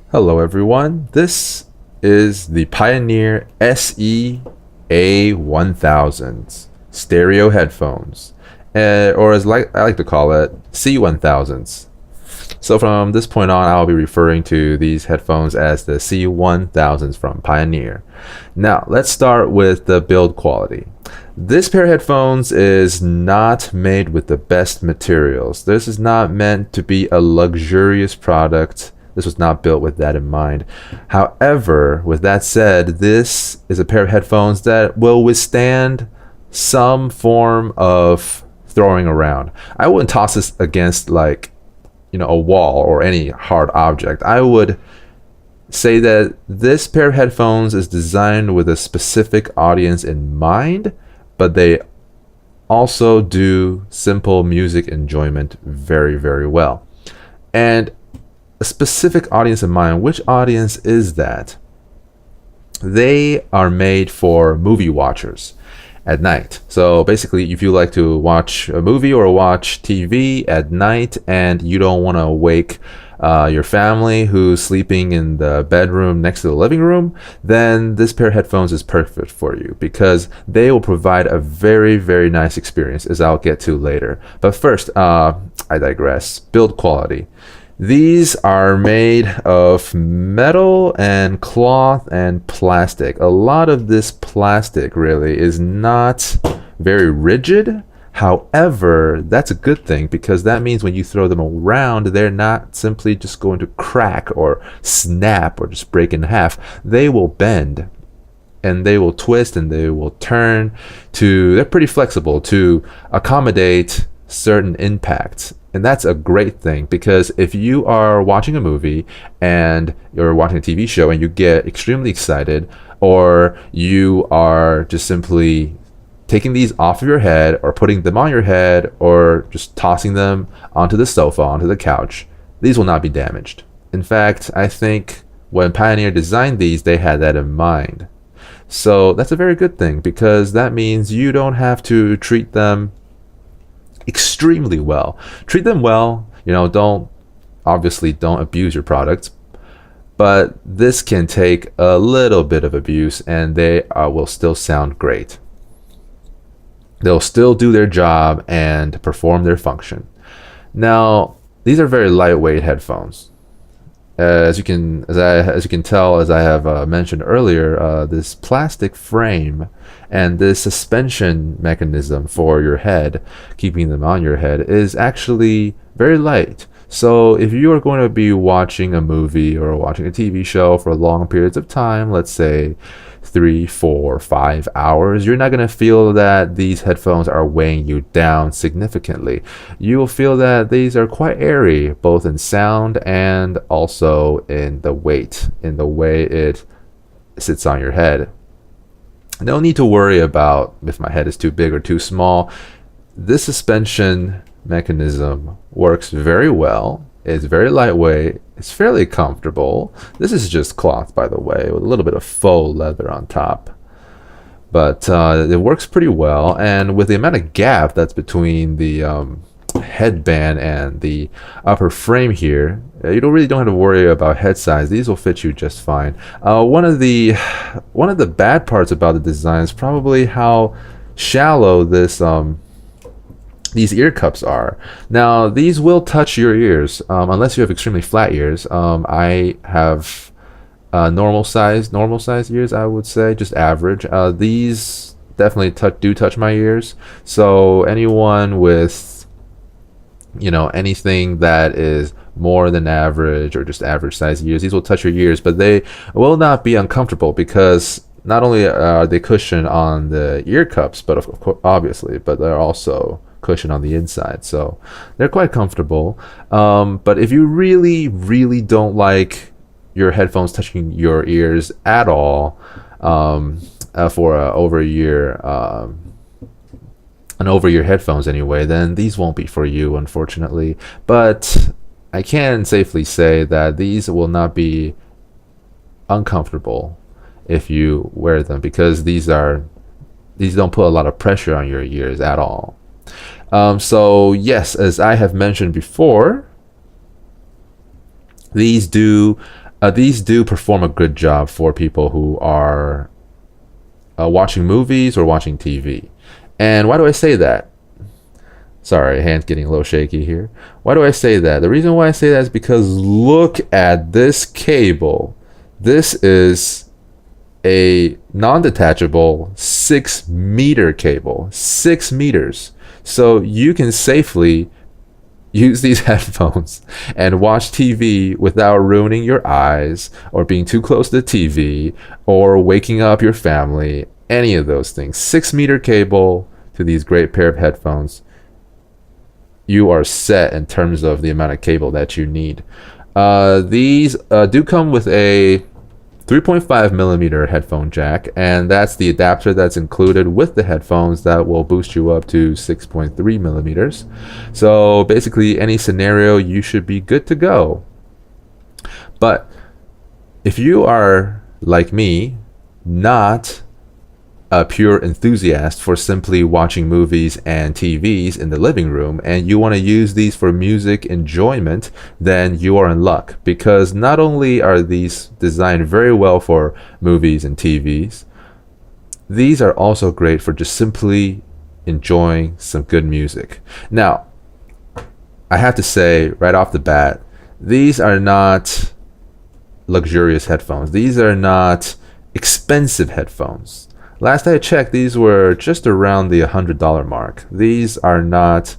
Hello, everyone. This is the Pioneer SE-A1000 stereo headphones, or as I like to call it, C1000s. So from this point on, I'll be referring to these headphones as the C1000s from Pioneer. Now, let's start with the build quality. This pair of headphones is not made with the best materials. This is not meant to be a luxurious product. This was not built with that in mind. However, with that said, this is a pair of headphones that will withstand some form of throwing around. I wouldn't toss this against a wall or any hard object. I would say that this pair of headphones is designed with a specific audience in mind, but they also do simple music enjoyment very, very well. And a specific audience in mind, which audience is that? They are made for movie watchers at night. So basically, if you like to watch a movie or watch TV at night and you don't want to wake your family who's sleeping in the bedroom next to the living room, then this pair of headphones is perfect for you because they will provide a very, very nice experience, as I'll get to later. But first, I digress. Build quality. These are made of metal and cloth and plastic. A lot of this plastic really is not very rigid. However, that's a good thing because that means when you throw them around, they're not simply just going to crack or snap or just break in half. They will bend and they will twist and they will turn they're pretty flexible to accommodate certain impacts. And that's a great thing because if you are watching a movie and you're watching a TV show and you get extremely excited, or you are just simply taking these off of your head or putting them on your head or just tossing them onto the sofa, onto the couch, these will not be damaged. In fact, I think when Pioneer designed these, they had that in mind. So that's a very good thing because that means you don't have to treat them extremely well. Treat them well, don't abuse your products, but this can take a little bit of abuse and they will still sound great. They'll still do their job and perform their function. Now, these are very lightweight headphones. As you can tell, as I have mentioned earlier, this plastic frame and this suspension mechanism for your head, keeping them on your head, is actually very light. So if you are going to be watching a movie or watching a TV show for long periods of time, let's say 3, 4, 5 hours, you're not going to feel that these headphones are weighing you down significantly. You will feel that these are quite airy, both in sound and also in the weight, in the way it sits on your head. No need to worry about if my head is too big or too small. This suspension mechanism works very well. It's very lightweight. It's fairly comfortable. This is just cloth, by the way, with a little bit of faux leather on top. But it works pretty well. And with the amount of gap that's between the headband and the upper frame here, you don't have to worry about head size. These will fit you just fine. One of the bad parts about the design is probably how shallow these ear cups are. Now, these will touch your ears unless you have extremely flat ears. I have normal size ears, I would say, just average. These definitely touch my ears. So anyone with anything that is more than average or just average size ears, these will touch your ears, but they will not be uncomfortable because not only are they cushioned on the ear cups, but of course, obviously, but they're also cushion on the inside, so they're quite comfortable. But if you really, really don't like your headphones touching your ears at all for an over-ear headphones anyway, then these won't be for you, unfortunately. But I can safely say that these will not be uncomfortable if you wear them because these don't put a lot of pressure on your ears at all. So yes, as I have mentioned before, these do These do perform a good job for people who are watching movies or watching TV. And why do I say that? Sorry, hand's getting a little shaky here. Why do I say that? The reason why I say that is because look at this cable. This is a non-detachable 6-meter cable. 6 meters. So you can safely use these headphones and watch TV without ruining your eyes or being too close to the TV or waking up your family. Any of those things. 6-meter cable to these great pair of headphones. You are set in terms of the amount of cable that you need. These do come with a 3.5 millimeter headphone jack, and that's the adapter that's included with the headphones that will boost you up to 6.3 millimeters. So basically, any scenario, you should be good to go. But if you are like me, not a pure enthusiast for simply watching movies and TVs in the living room, and you want to use these for music enjoyment, then you are in luck, because not only are these designed very well for movies and TVs, these are also great for just simply enjoying some good music. Now, I have to say right off the bat, these are not luxurious headphones. These are not expensive headphones. Last I checked, these were just around the $100 mark. These are not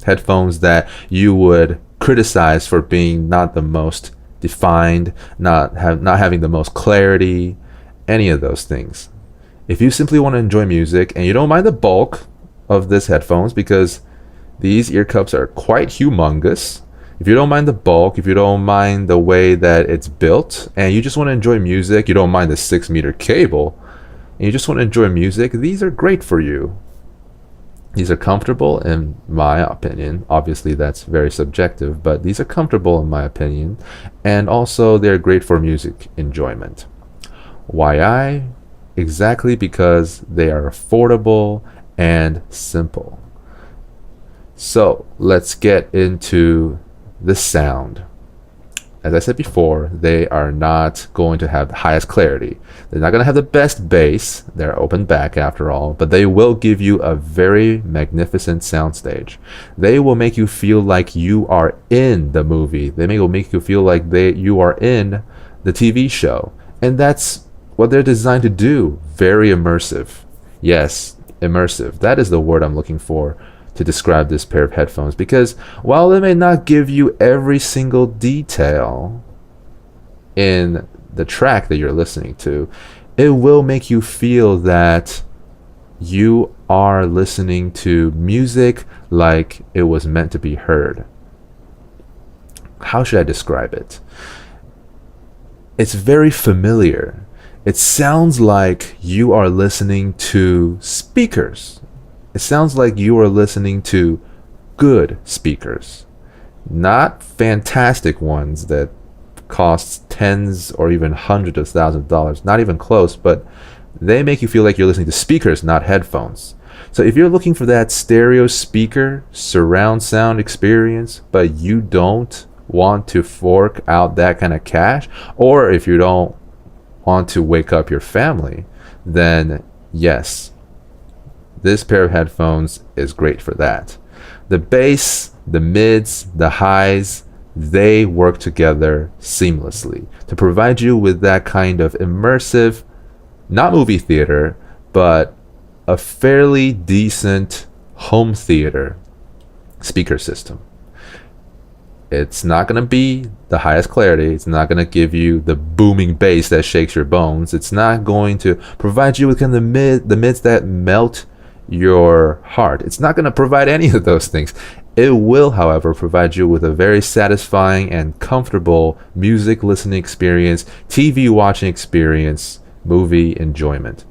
headphones that you would criticize for being not the most defined, not having the most clarity, any of those things. If you simply want to enjoy music and you don't mind the bulk of this headphones, because these ear cups are quite humongous, if you don't mind the bulk, if you don't mind the way that it's built, and you just want to enjoy music, you don't mind the 6-meter cable, and you just want to enjoy music, these are great for you. These are comfortable in my opinion. Obviously that's very subjective, but these are comfortable in my opinion, and also they're great for music enjoyment. Why? Exactly because they are affordable and simple. So let's get into the sound. As I said before, they are not going to have the highest clarity. They're not going to have the best bass. They're open back after all, but they will give you a very magnificent soundstage. They will make you feel like you are in the movie. They will make you feel like you are in the TV show. And that's what they're designed to do. Very immersive. Yes, immersive. That is the word I'm looking for to describe this pair of headphones, because while it may not give you every single detail in the track that you're listening to, it will make you feel that you are listening to music like it was meant to be heard. How should I describe it? It's very familiar. It sounds like you are listening to speakers. It sounds like you are listening to good speakers, not fantastic ones that cost tens or even hundreds of thousands of dollars, not even close, but they make you feel like you're listening to speakers, not headphones. So if you're looking for that stereo speaker, surround sound experience, but you don't want to fork out that kind of cash, or if you don't want to wake up your family, then yes, this pair of headphones is great for that. The bass, the mids, the highs, they work together seamlessly to provide you with that kind of immersive, not movie theater, but a fairly decent home theater speaker system. It's not going to be the highest clarity. It's not going to give you the booming bass that shakes your bones. It's not going to provide you with kind of the mids that melt your heart. It's not going to provide any of those things. It will, however, provide you with a very satisfying and comfortable music listening experience, TV watching experience, movie enjoyment.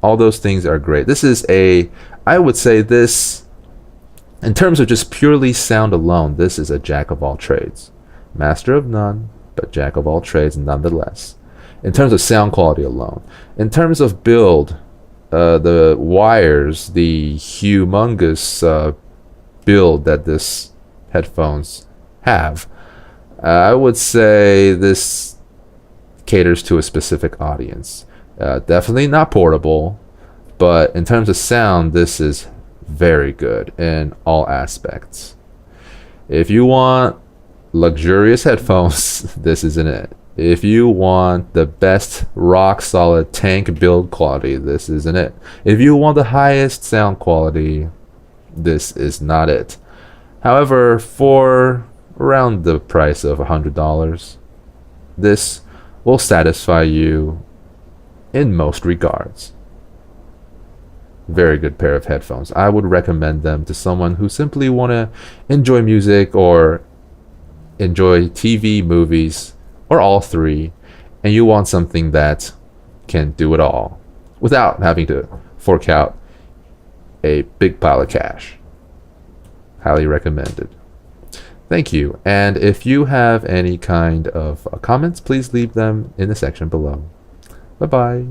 All those things are great. This is I would say this, in terms of just purely sound alone, this is a jack of all trades. Master of none, but jack of all trades nonetheless. In terms of sound quality alone. In terms of build, the wires, the humongous build that this headphones have, I would say this caters to a specific audience. Definitely not portable, but in terms of sound, this is very good in all aspects. If you want luxurious headphones, this isn't it. If you want the best rock solid tank build quality, this isn't it. If you want the highest sound quality, this is not it. However, for around the price of $100, this will satisfy you in most regards. Very good pair of headphones. I would recommend them to someone who simply want to enjoy music or enjoy TV, movies, or all three, and you want something that can do it all without having to fork out a big pile of cash. Highly recommended. Thank you. And if you have any kind of comments, please leave them in the section below. Bye-bye.